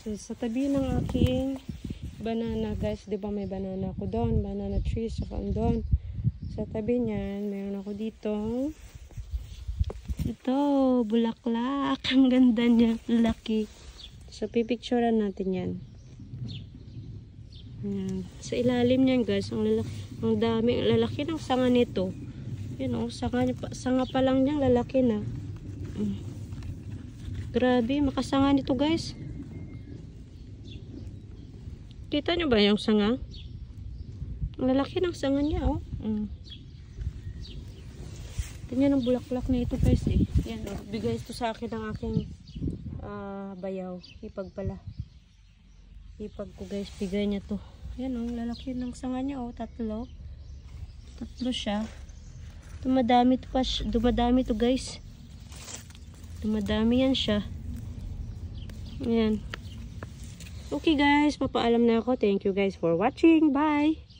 So, sa tabi ng aking banana guys, di ba may banana ako doon, banana tree, saka doon. Sa tabi niyan, mayroon ako dito. Ito, bulaklak. Ang ganda niya, laki. So, pipicturean natin yan. Ayan. Sa ilalim niyan guys, ang dami, lalaki ng sanga nito. Yan o, sanga pa lang niyang lalaki na. Grabe, makasanga nito guys. Kita nyo ba yung sanga? Ang lalaki ng sanga niya o. Tingnan ang bulaklak na ito guys eh. Yan o, bigay ito sa akin ng aking bayaw. Ipag pala. Ipag ko guys, bigay niya to. Yan o, lalaki ng sanga niya o, tatlo. Tatlo siya. Dumadami to guys. Dumadami yan siya. Ayan. Okay guys, papaalam na ako. Thank you guys for watching. Bye!